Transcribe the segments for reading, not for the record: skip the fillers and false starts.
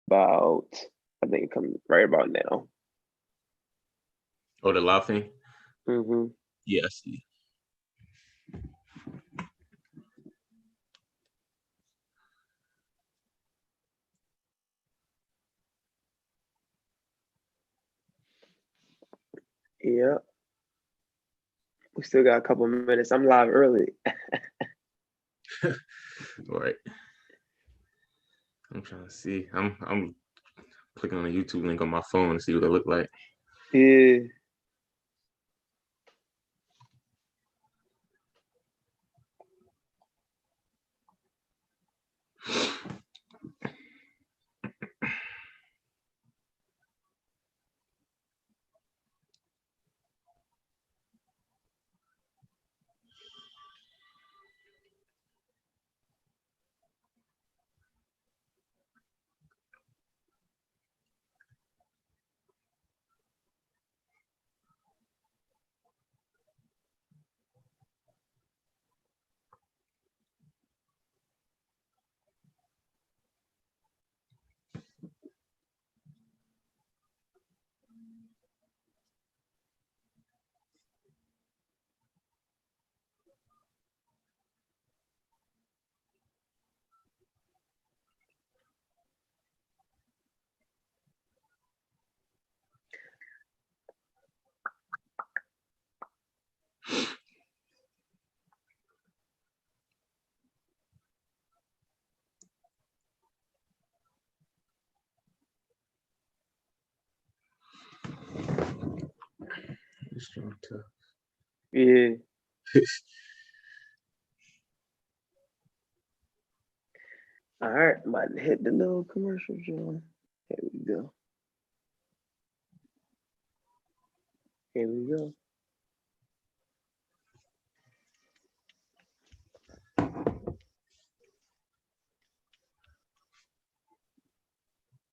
about, I think it comes right about now. Oh, the live thing? Mm-hmm. Yeah, I see. Yeah. We still got a couple of minutes. I'm live early. All right. I'm trying to see. I'm clicking on the YouTube link on my phone to see what it look like. Yeah. Yeah. All right, I'm about to hit the little commercial, John. Here we go. Here we go.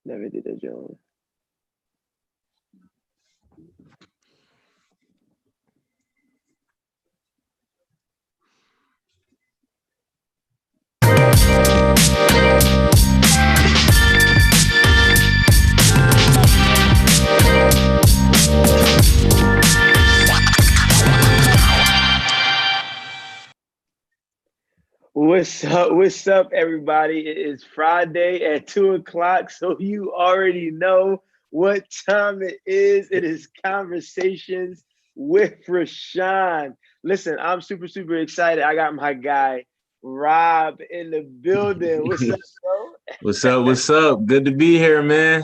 Never did that, John. What's up, everybody? It is Friday at 2:00, so you already know what time it is. It is Conversations with Rashon. Listen, I'm super excited. I got my guy Rob in the building. What's up, bro? What's up? What's up? Good to be here, man.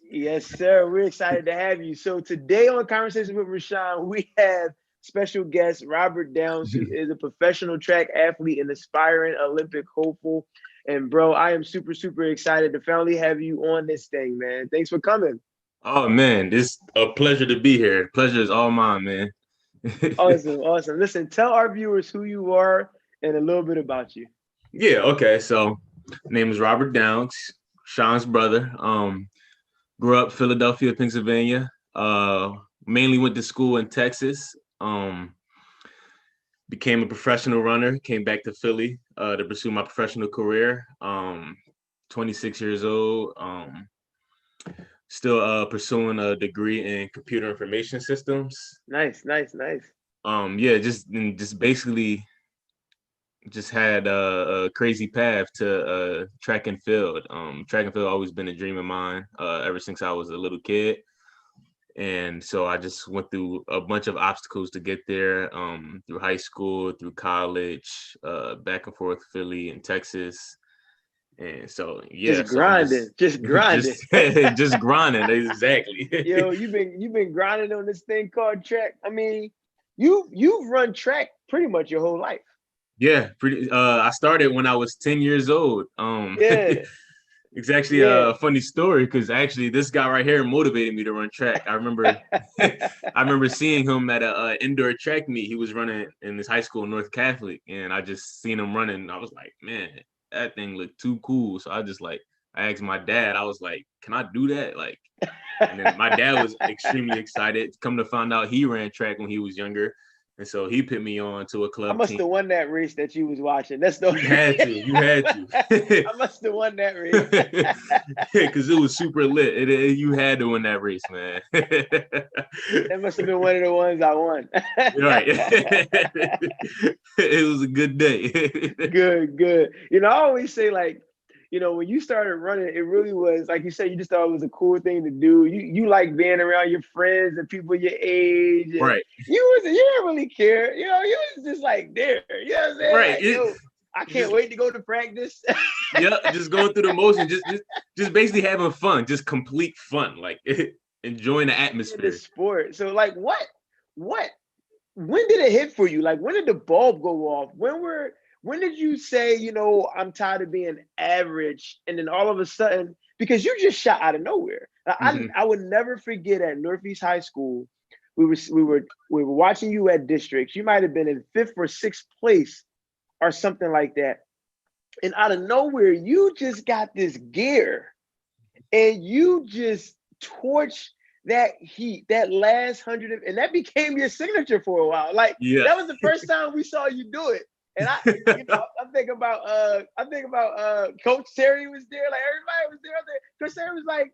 Yes, sir. We're excited to have you. So today on Conversations with Rashon, we have special guest Robert Downs, who is a professional track athlete and aspiring Olympic hopeful. And bro, I am super excited to finally have you on this thing, man. Thanks for coming. Oh man, it's a pleasure to be here. Pleasure is all mine, man. Awesome. Listen, tell our viewers who you are and a little bit about you. Yeah, okay. So name is Robert Downs, Sean's brother. Grew up Philadelphia, Pennsylvania. Mainly went to school in Texas. Became a professional runner, came back to Philly to pursue my professional career. 26 years old. Still pursuing a degree in computer information systems. Nice. Yeah, just basically just had a crazy path to track and field. Track and field always been a dream of mine ever since I was a little kid. And so I just went through a bunch of obstacles to get there, through high school, through college, back and forth Philly and Texas. And so just grinding. just grinding, exactly. Yo, you've been grinding on this thing called track. I mean, you've run track pretty much your whole life. Yeah, pretty. I started when I was 10 years old. Yeah. It's actually a funny story because actually this guy right here motivated me to run track. I remember I remember seeing him at a indoor track meet. He was running in his high school, North Catholic, and I just seen him running. I was like, man, that thing looked too cool. So I asked my dad, I was like, can I do that? Like, and then my dad was extremely excited. Come to find out he ran track when he was younger. And so he put me on to a I club must team. have won that race that you was watching. That's the You had to. I must have won that race. Because it was super lit. You had to win that race, man. That must have been one of the ones I won. Right. It was a good day. Good. You know, I always say, like, you know, when you started running, it really was, like you said, you just thought it was a cool thing to do. You like being around your friends and people your age, and Right. you didn't really care. You know, you was just like there. You know what I'm saying? Right. Like, yo, I can't Just wait to go to practice. just going through the motion, just basically having fun, just complete fun, like enjoying the In the atmosphere. sport. So, like, what when did it hit for you? Like, when did the bulb go off? When did you say, you know, I'm tired of being average? And then all of a sudden, because you just shot out of nowhere. Mhm. I would never forget at Northeast High School, we were watching you at districts. You might have been in fifth or sixth place or something like that. And out of nowhere, you just got this gear and you just torched that heat, that last and that became your signature for a while. Like, Yeah. that was the first time we saw you do it. And I'm thinking about Coach Terry was there, like everybody was there. Coach Terry was like,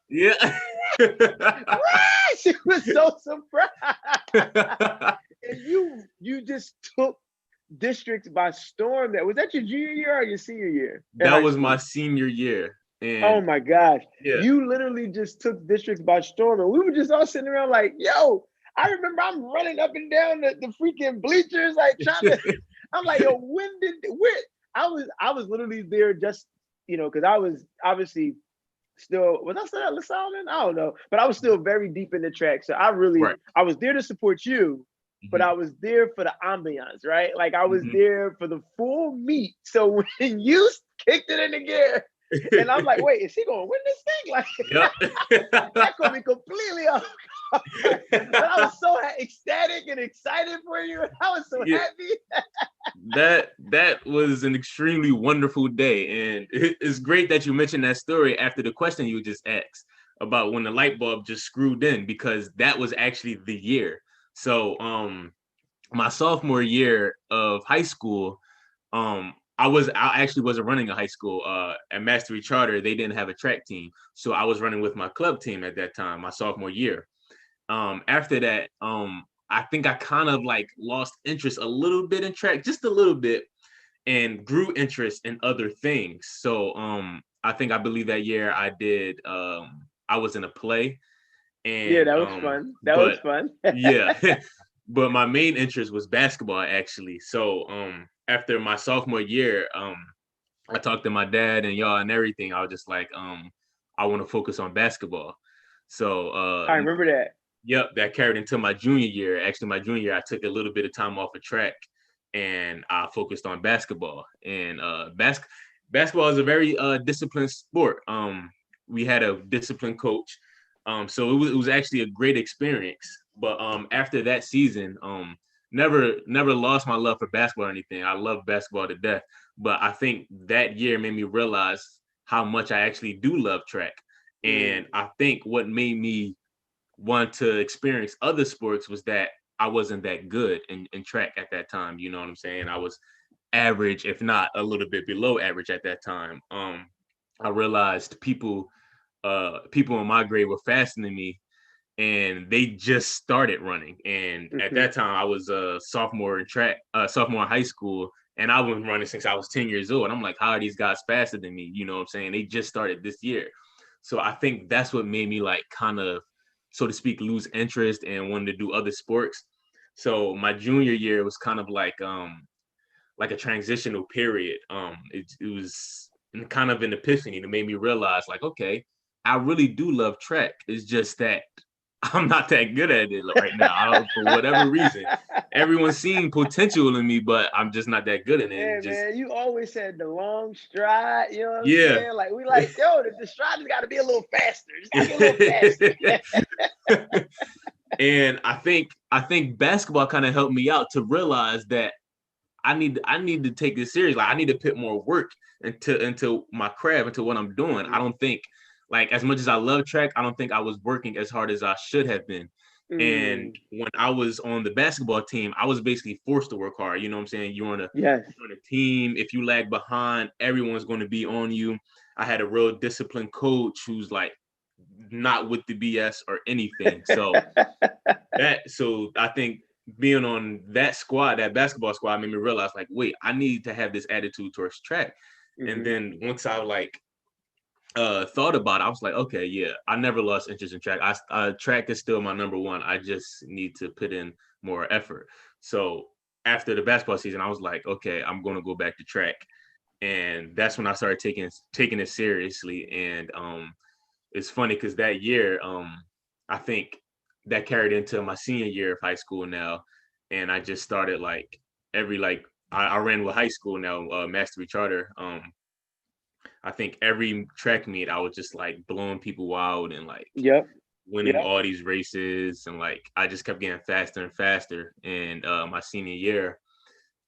Yeah. she was so surprised. And you just took districts by storm. Was that your junior year or your senior year in That high was my school? senior year. Oh And my gosh. yeah. You literally just took districts by storm. And we were just all sitting around like, yo, I remember I'm running up and down the freaking bleachers, like trying to, I'm like, yo, I was literally there just, you know, because I was obviously was I still at LaSalle then? I don't know. But I was still very deep in the track. So Right. I was there to support you, but Mhm. I was there for the ambiance, right? Like, I was Mhm. there for the full meet. So when you kicked it into gear, and I'm like, wait, is he gonna win this thing? Like, Yep. that could be completely off. But I was so ecstatic and excited for you. I was so Yeah. happy. That was an extremely wonderful day, and it's great that you mentioned that story after the question you just asked about when the light bulb just screwed in, because that was actually the year. So my sophomore year of high school, I actually wasn't running a high school. At Mastery Charter, they didn't have a track team, so I was running with my club team at that time, my sophomore year. After that, I think I kind of like lost interest a little bit in track, just a little bit, and grew interest in other things. So I believe that year I was in a play, Yeah, and that was fun. That was but fun. yeah, but my main interest was basketball actually. So after my sophomore year, I talked to my dad and y'all and everything. I was just like, I want to focus on basketball. So I remember that. yep, that carried into my junior year. Actually, my junior year, I took a little bit of time off of track and I focused on basketball. And basketball is a very disciplined sport. We had a disciplined coach. So it was actually a great experience. But after that season, never lost my love for basketball or anything. I love basketball to death. But I think that year made me realize how much I actually do love track. And Mm. I think what made me want to experience other sports was that I wasn't that good in track at that time. You know what I'm saying? I was average, if not a little bit below average at that time. I realized people in my grade were faster than me, and they just started running. And at Mhm. that time, I was a sophomore in track, sophomore in high school, and I was running since I was 10 years old. I'm like, how are these guys faster than me? You know what I'm saying? They just started this year. So I think that's what made me like kind of, so to speak, lose interest and wanted to do other sports. So my junior year was kind of like a transitional period. It was kind of an epiphany that made me realize, like, okay, I really do love track. It's just that I'm not that good at it right now. I don't, for whatever reason. Everyone's seeing potential in me, but I'm just not that good at it. Yeah, And just man, you always had the long stride. You know what I'm yeah. saying? Like, we like, yo, the stride has got to be a little faster. It's got to be a little faster. And I think basketball kind of helped me out to realize that I need to take this serious. Like I need to put more work into my craft, into what I'm doing. I don't think, like, as much as I love track, I don't think I was working as hard as I should have been. And Mm. when I was on the basketball team, I was basically forced to work hard. You know what I'm saying? Yes. You're on a team. If you lag behind, everyone's going to be on you. I had a real disciplined coach who's like not with the BS or anything. So I think being on that squad, that basketball squad, made me realize like, wait, I need to have this attitude towards track. And Mm-hmm. then once I like thought about it, I was like, okay, yeah, I never lost interest in track. Track is still my number one. I just need to put in more effort. So after the basketball season, I was like, okay, I'm going to go back to track, and that's when I started taking it seriously. And it's funny because that year, I think that carried into my senior year of high school now, and I just started like every like I ran with high school now, Mastery Charter. I think every track meet I was just like blowing people out and like Yep. winning Yep. all these races, and like I just kept getting faster and faster. And my senior year,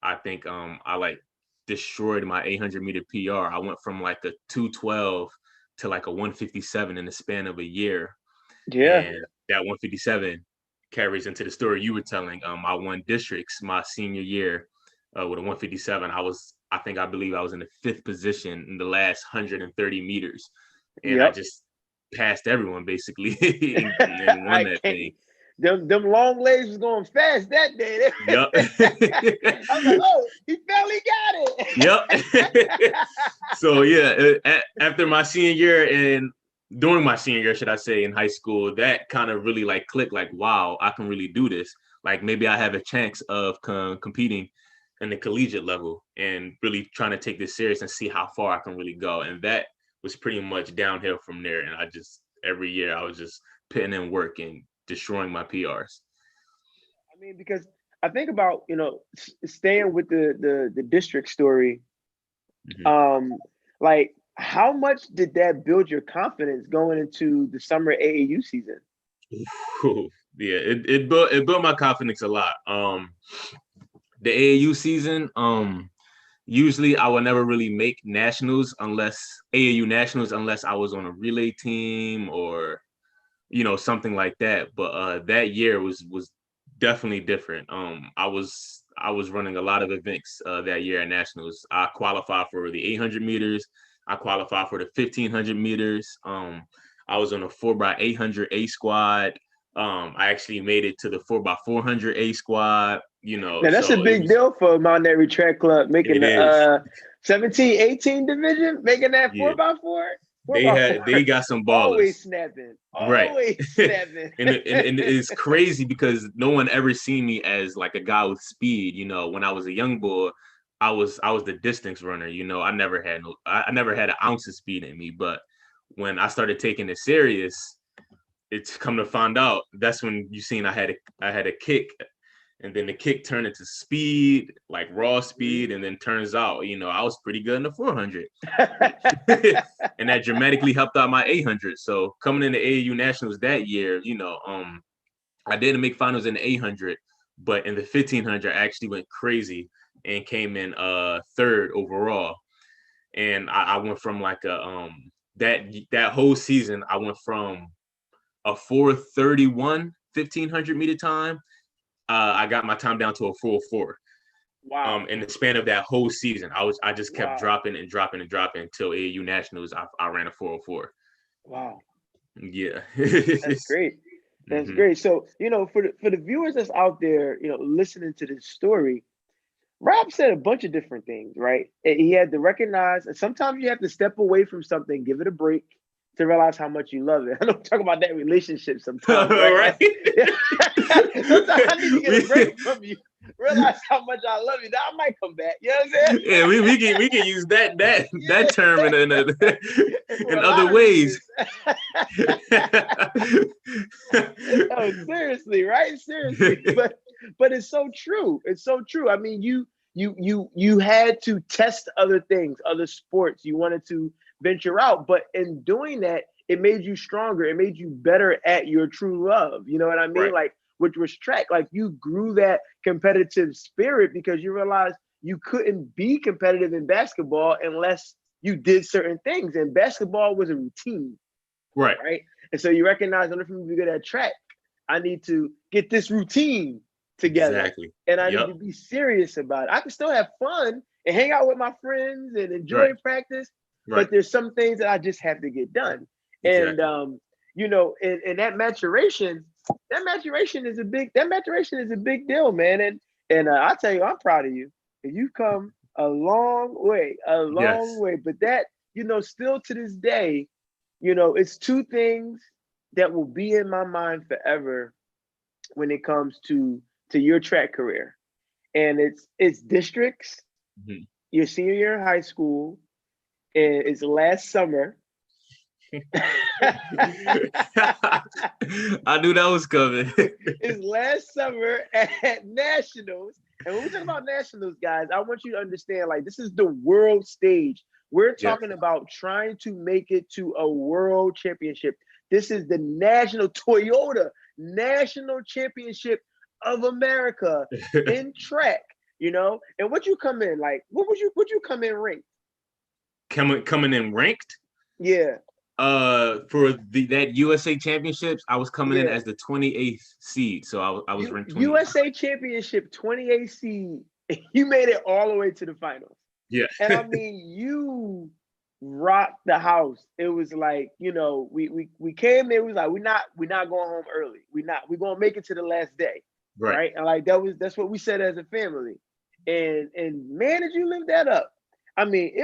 I think I like destroyed my 800-meter PR. I went from like a 212 to like a 157 in the span of a year, Yeah. and that 157 carries into the story you were telling. I won districts my senior year with a 157. I believe I was in the fifth position in the last 130 meters, and I Yep. just passed everyone basically and won I that can't. thing. Them long legs was going fast that day. Yep. I was like, oh, he finally got Yep. it. So yeah, after my senior year and during my senior year, should I say, in high school, that kind of really like clicked. Like, wow, I can really do this. Like maybe I have a chance of competing in the collegiate level and really trying to take this serious and see how far I can really go. And that was pretty much downhill from there. And I just every year I was just putting in work and destroying my PRs. I mean, because I think about staying with the district story. Mhm. Um, like how much did that build your confidence going into the summer AAU season? Yeah, it built my confidence a lot. The AAU season, usually I would never really make nationals unless AAU nationals unless I was on a relay team or something like that. But that year was definitely different. I was running a lot of events that year at nationals. I qualified for the 800 meters. I qualified for the 1500 meters. I was on a 4x800 A squad. I actually made it to the 4x400 A squad. Now that's a So it big was. deal for Mount Airy Track Club making It the is. 17, 18 division, making that Yeah. 4x4. Four They by had four, they got some always ballers. snapping, Right. always snapping. And it's crazy because no one ever seen me as like a guy with speed. When I was a young boy, I was the distance runner. I never had an ounce of speed in me. But when I started taking it serious, it's come to find out that's when you seen I had a kick, and then the kick turned into speed, like raw speed, and then turns out, I was pretty good in the 400. And that dramatically helped out my 800. So coming into AAU Nationals that year, I didn't make finals in the 800, but in the 1500, I actually went crazy and came in third overall. And I went from like that whole season, I went from a 431 1500-meter time. I got my time down to a 404. Wow, In the span of that whole season, I just kept wow, dropping and dropping and dropping until AAU Nationals. I ran a 404. wow. Yeah. That's great. That's Hmm. great. So, for the viewers that's out there, listening to this story, Rob said a bunch of different things, right? And he had to recognize, and sometimes you have to step away from something, give it a break to realize how much you love it. I don't talk about that relationship sometimes, right? Right. Like, sometimes I need to get a break we, from you, realize how much I love you. Now I might come back. You know what I'm yeah, we can use that saying? term For in a other lot of ways. reasons. Oh, seriously, right? Seriously. But it's so true. It's so true. I mean, you had to test other things, other sports. You wanted to venture out, but in doing that, it made you stronger. It made you better at your true love. You know what I mean? Right. Like, which was track. Like, you grew that competitive spirit because you realized you couldn't be competitive in basketball unless you did certain things. And basketball was a routine, Right. right? And so you recognize in order for me to be good at track, I need to get this routine together. Exactly. And I need Yep. to be serious about it. I can still have fun and hang out with my friends and Right. enjoy practice, Right. but there's some things that I just have to get done. And Exactly. and that maturation is a big deal, man. And I tell you, I'm proud of you. You've come a long Yes. way. But that, still to this day, it's two things that will be in my mind forever when it comes to your track career. And it's districts, Mhm. your senior year in high school, and it's last summer. I knew that was coming. It's last summer at Nationals. And when we talk about Nationals, guys, I want you to understand, like, this is the world stage. We're Yes. talking about trying to make it to a world championship. This is the national Toyota National Championship of America in track, And what you come in, like, what you come in ranked? Coming in ranked. Yeah. For that USA Championships, I was coming in Yeah. as the 28th seed, so I was ranked 28th. USA Championship 28 seed. You made it all the way to the finals. Yeah. And I mean, you rocked the house. It was like, we came there, we was like, we're not going home early. We're gonna make it to the last day. Right. Right. And like that's what we said as a family. And man, did you live that up. I mean,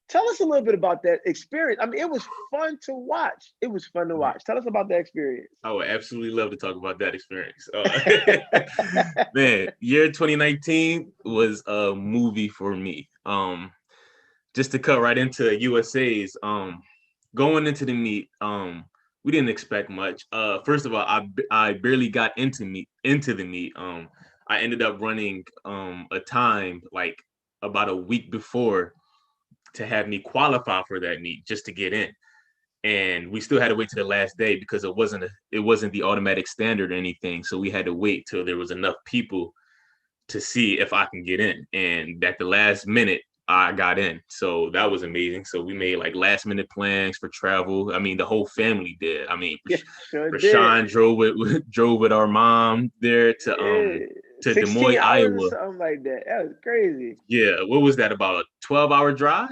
tell us a little bit about that experience. I mean, it was fun to watch. It was fun to watch. Tell us about that experience. I would absolutely love to talk about that experience. Man, year 2019 was a movie for me. Just to cut right into USA's, going into the meet, we didn't expect much. First of all, I barely got into the meet. I ended up running a time like about a week before to have me qualify for that meet just to get in. And we still had to wait to the last day because it wasn't the automatic standard or anything. So we had to wait till there was enough people to see if I can get in. And at the last minute, I got in. So that was amazing. So we made like last minute plans for travel. I mean, the whole family did. I mean, Yeah, sure did. Rashon drove with our mom there Yeah. to Des 16 Moines, hours or Iowa. something like that. That was crazy. Yeah, what was that, about a 12-hour drive?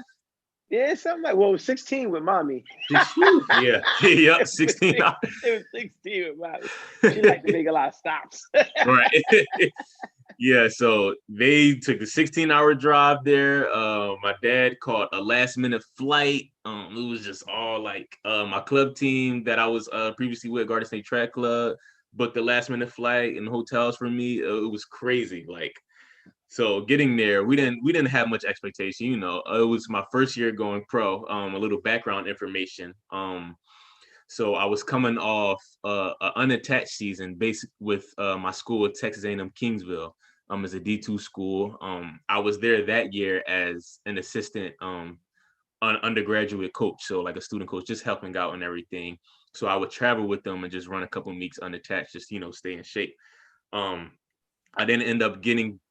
Yeah, something like, well, it was 16 with mommy. Yeah, yep, 16 hours. It was 16 with mommy. She liked to make a lot of stops. Right. Yeah, so they took the 16-hour drive there. My dad caught a last minute flight. It was just all like my club team that I was previously with, Garden State Track Club, booked the last minute flight and hotels for me. It was crazy. Like, so getting there, we didn't have much expectation. It was my first year going pro. A little background information. So I was coming off an unattached season, basic with my school at Texas A&M Kingsville, as a D2 school. I was there that year as an assistant undergraduate coach, so like a student coach, just helping out and everything. So I would travel with them and just run a couple of weeks unattached, just stay in shape. I then end up getting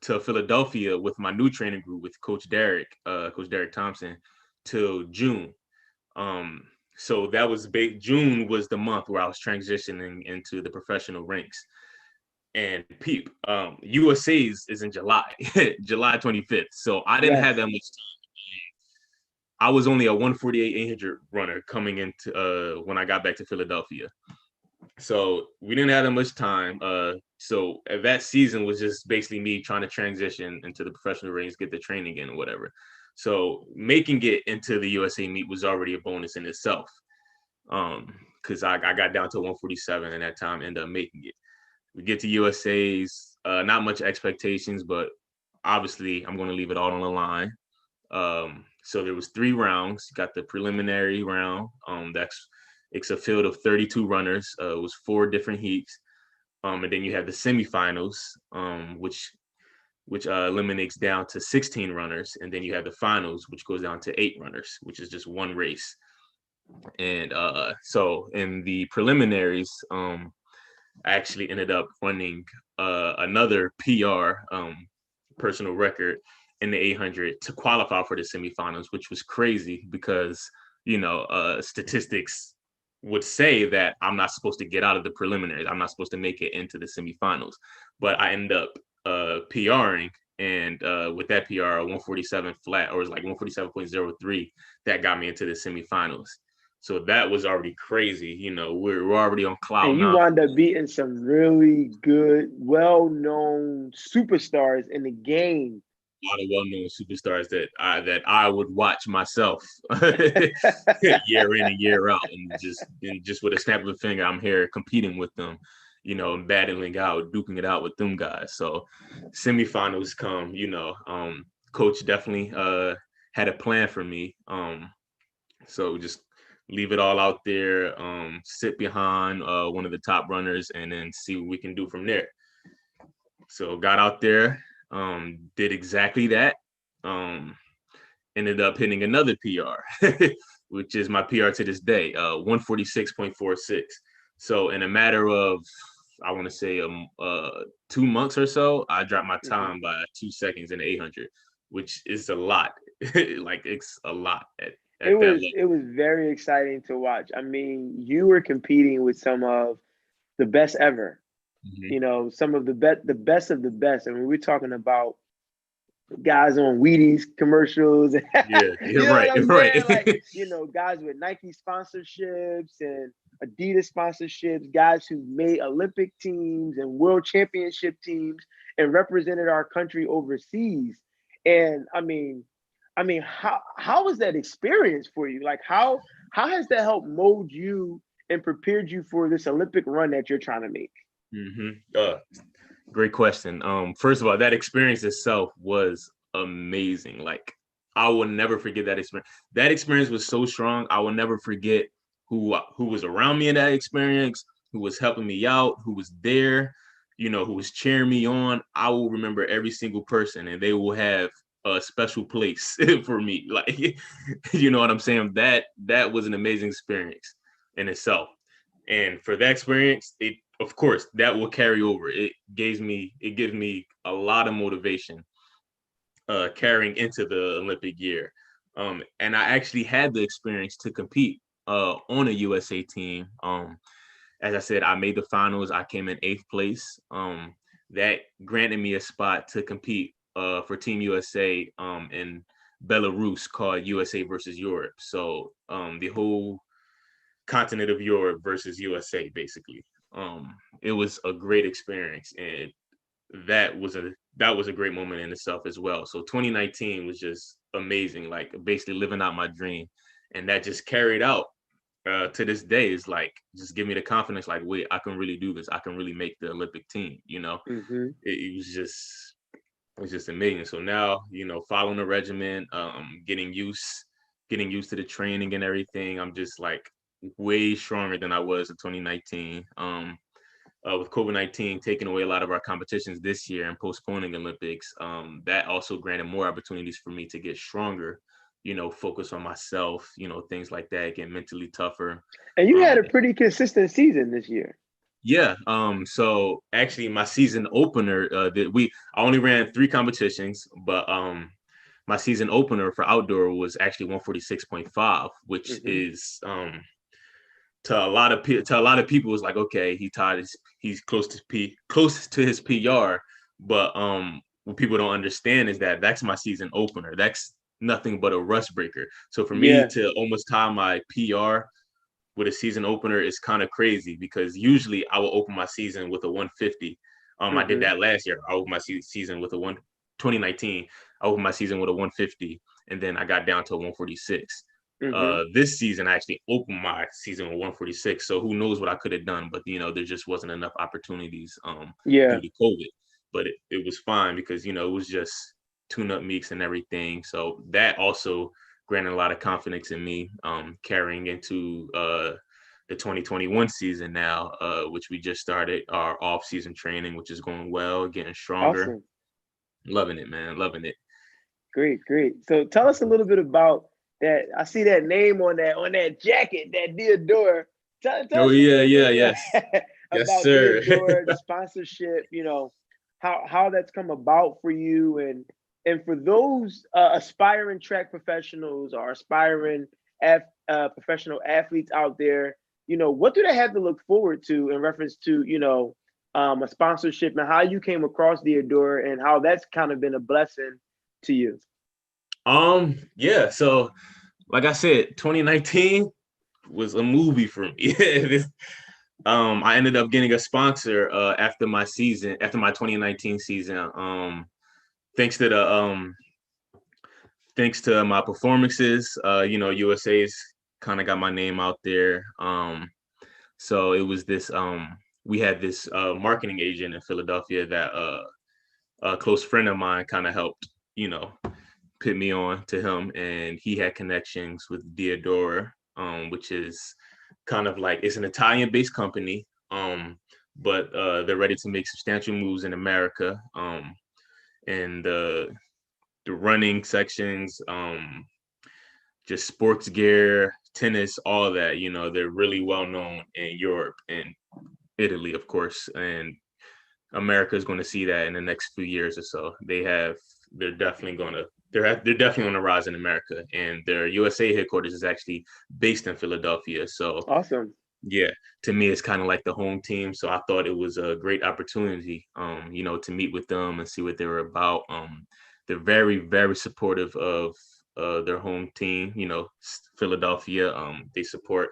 to Philadelphia with my new training group with Coach Derek Thompson, till June. So that was big. June was the month where I was transitioning into the professional ranks. And peep, USA's is in July, July 25th. So I didn't have Yes. that much time. I was only a 148 800 runner coming into when I got back to Philadelphia. So we didn't have that much time. So that season was just basically me trying to transition into the professional ranks, get the training in or whatever. So making it into the USA meet was already a bonus in itself. Because I got down to 147 and that time ended up making it. We get to USA's, not much expectations, but obviously I'm going to leave it all on the line. So there was 3 rounds. You got the preliminary round. It's a field of 32 runners. It was 4 different heats. And then you have the semifinals, which eliminates down to 16 runners. And then you have the finals, which goes down to 8 runners, which is just one race. And so in the preliminaries, I actually ended up running another PR, personal record in the 800 to qualify for the semifinals, which was crazy because statistics would say that I'm not supposed to get out of the preliminaries. I'm not supposed to make it into the semifinals. But I end up PRing, and with that PR, 147 flat, or it was like 147.03, that got me into the semifinals. So that was already crazy. We're already on cloud And you nine. wound up beating some really good, well-known superstars in the game. A lot of well-known superstars that I would watch myself year in and year out, and just with a snap of a finger, I'm here competing with them, battling out, duking it out with them guys. So semifinals come, coach definitely had a plan for me. So just leave it all out there, sit behind one of the top runners, and then see what we can do from there. So got out there, did exactly that. Um, Ended up hitting another PR, which is my PR to this day, 146.46. So in a matter of, I want to say, 2 months or so, I dropped my Mhm. time by 2 seconds in the 800, which is a lot. Like it's a lot It at that was level. it was very exciting to watch. I mean, you were competing with some of the best ever. Mhm. Some of the best of the best. I mean, we're talking about guys on Wheaties commercials. Yeah, You you're know what right. I'm You're right. saying? Like, guys with Nike sponsorships and Adidas sponsorships, guys who made Olympic teams and world championship teams and represented our country overseas. And I mean, how was that experience for you? Like how has that helped mold you and prepared you for this Olympic run that you're trying to make? hmm Great question. First of all, that experience itself was amazing. Like I will never forget that experience. That experience was so strong. I will never forget who was around me in that experience, who was helping me out, who was there, who was cheering me on. I will remember every single person, and they will have a special place for me. Like, you know what I'm saying? That was an amazing experience in itself. And for that experience, it of course that will carry over. It gives me a lot of motivation carrying into the Olympic year. And I actually had the experience to compete on a USA team. As I said, I made the finals. I came in 8th place. That granted me a spot to compete for Team USA in Belarus, called USA versus Europe. So the whole continent of Europe versus USA, basically. It was a great experience, and that was a great moment in itself as well. So 2019 was just amazing, like basically living out my dream, and that just carried out to this day. Is like just give me the confidence, like wait, I can really do this. I can really make the Olympic team. Hmm. It was just amazing. So now, following the regimen, getting used to the training and everything. I'm just like way stronger than I was in 2019. With COVID-19 taking away a lot of our competitions this year and postponing Olympics, that also granted more opportunities for me to get stronger. Focus on myself. Things like that. Get mentally tougher. And you Um, had a pretty consistent season this year. yeah. So actually, my season opener, I only ran 3 competitions, but my season opener for outdoor was actually 146.5, which Hmm. is to a lot of people was like, okay, he's close to his PR, but what people don't understand is that that's my season opener. That's nothing but a rust breaker. So for me Yeah. to almost tie my PR with a season opener is kind of crazy, because usually I will open my season with a 150. I did Hmm. that last year. I opened my season with 2019. I opened my season with a 150, and then I got down to a 146. Hmm. This season, I actually opened my season with 146. So who knows what I could have done? But there just wasn't enough opportunities due Yeah. to COVID. But it was fine, because it was just tune-up meets and everything. So that also granted a lot of confidence in me, carrying into the 2021 season now, which we just started our off-season training, which is going well, getting stronger. Awesome. Loving it, man. Loving it. Great, great. So tell us a little bit about that. I see that name on that jacket, that Deodora. Tell Oh us a yeah, little yeah, bit yes, yes, about sir. Deodora, the sponsorship. How that's come about for you, and for those aspiring track professionals or aspiring professional athletes out there. what do they have to look forward to in reference to, a sponsorship, and how you came across the Adore and how that's kind of been a blessing to you? Yeah. So, like I said, 2019 was a movie for me. I ended up getting a sponsor after my 2019 season. Thanks to the thanks to my performances, USA's kind of got my name out there. So it was this we had this marketing agent in Philadelphia that a close friend of mine kind of helped, put me on to him, and he had connections with Diodora, which is kind of like, it's an Italian-based company, but they're ready to make substantial moves in America, and the running sections, just sports gear, tennis, all that. They're really well known in Europe and Italy, of course, and America is going to see that in the next few years or so. They're definitely going to they're definitely on the rise in America, and their USA headquarters is actually based in Philadelphia. So Awesome. yeah, to me, it's kind of like the home team. So I thought it was a great opportunity, to meet with them and see what they were about. They're very, very supportive of their home team, Philadelphia. They support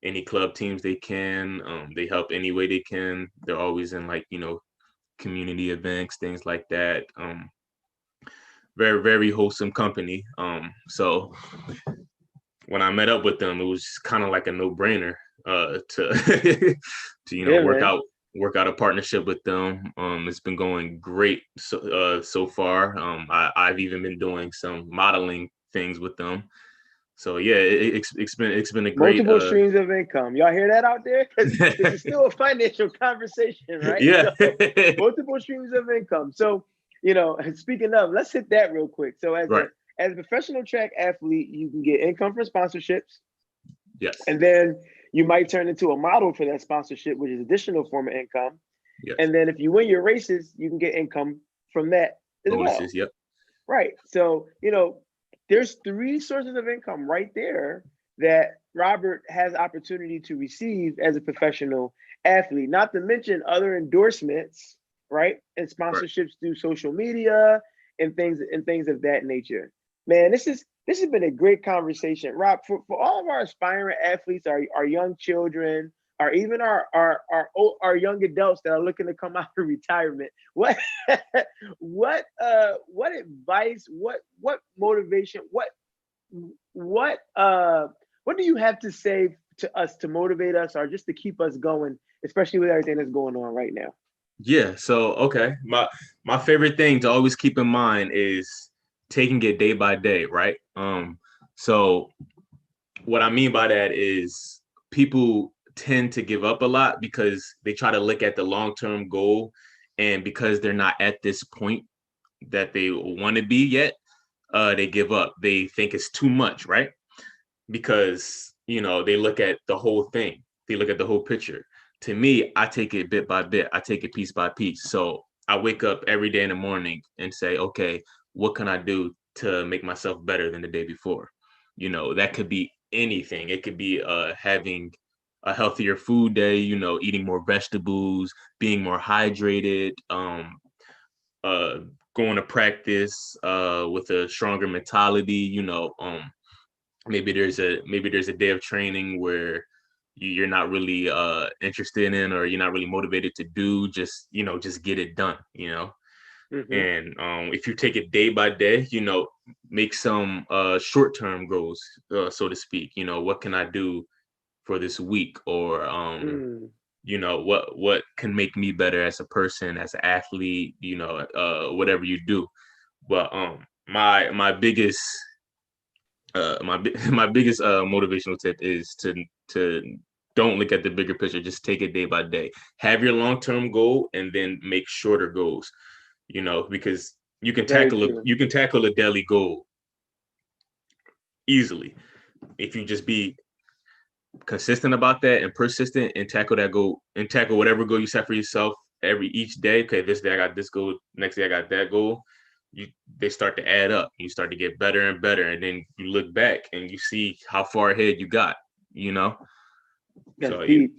any club teams they can. They help any way they can. They're always in, like, community events, things like that. Very, very wholesome company. So when I met up with them, it was kind of like a no-brainer to to Yeah, man. work out a partnership with them. It's been going great so far. I've even been doing some modeling things with them. So yeah, it's been a great Multiple streams of income. Y'all hear that out there? Because this is still a financial conversation, right? yeah. So, multiple streams of income. So, speaking of, let's hit that real quick. So, Right. as a professional track athlete, you can get income from sponsorships, Yes. and then you might turn into a model for that sponsorship, which is additional form of income. Yes. And then if you win your races, you can get income from that as well. Bonuses. Yep. Right. So, there's three sources of income right there that Robert has opportunity to receive as a professional athlete, not to mention other endorsements, right? And Right. sponsorships through social media and things of that nature. Man, this has been a great conversation. Rob, for all of our aspiring athletes, our young children, or even our young adults that are looking to come out of retirement, what advice, what motivation, what what do you have to say to us to motivate us, or just to keep us going, especially with everything that's going on right now? Yeah. So okay, my favorite thing to always keep in mind is taking it day by day, right? So what I mean by that is people tend to give up a lot because they try to look at the long-term goal, and because they're not at this point that they want to be yet, they give up. They think it's too much, right? Because they look at the whole thing. They look at the whole picture. To me, I take it bit by bit. I take it piece by piece. So I wake up every day in the morning and say, okay, what can I do to make myself better than the day before? That could be anything. It could be having a healthier food day, eating more vegetables, being more hydrated, uh going to practice with a stronger mentality. Maybe there's a day of training where you're not really interested in, or you're not really motivated to do, just get it done. Hmm. And if you take it day by day, make some short-term goals, so to speak. What can I do for this week? Or Mm. what can make me better as a person, as an athlete, whatever you do. But my biggest my biggest motivational tip is to don't look at the bigger picture. Just take it day by day. Have your long-term goal, and then make shorter goals. Because you can Very tackle a true. you can tackle a daily goal easily if you just be consistent about that and persistent, and tackle that goal, and tackle whatever goal you set for yourself each day. Okay, this day I got this goal, next day I got that goal. They start to add up. You start to get better and better, and then you look back and you see how far ahead you got. You know. That's So yeah, deep.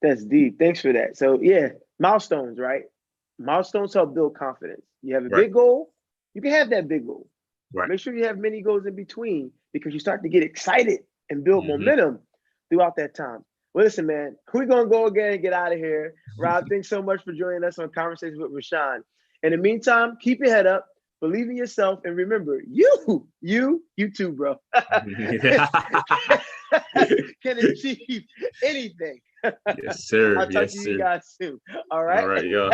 That's deep. Thanks for that. So yeah, milestones, right? Milestones help build confidence. You have a right, big goal, you can have that big goal. right. Make sure you have many goals in between because you start to get excited and build Mm-hmm. momentum throughout that time. Well, listen, man, we're gonna go again and get out of here. Rob, thanks so much for joining us on Conversations with Rashon. In the meantime, keep your head up, believe in yourself, and remember, you too, bro, can achieve anything. Yes, sir. I'll talk to Yes, you sir. guys soon. All All right. right, y'all.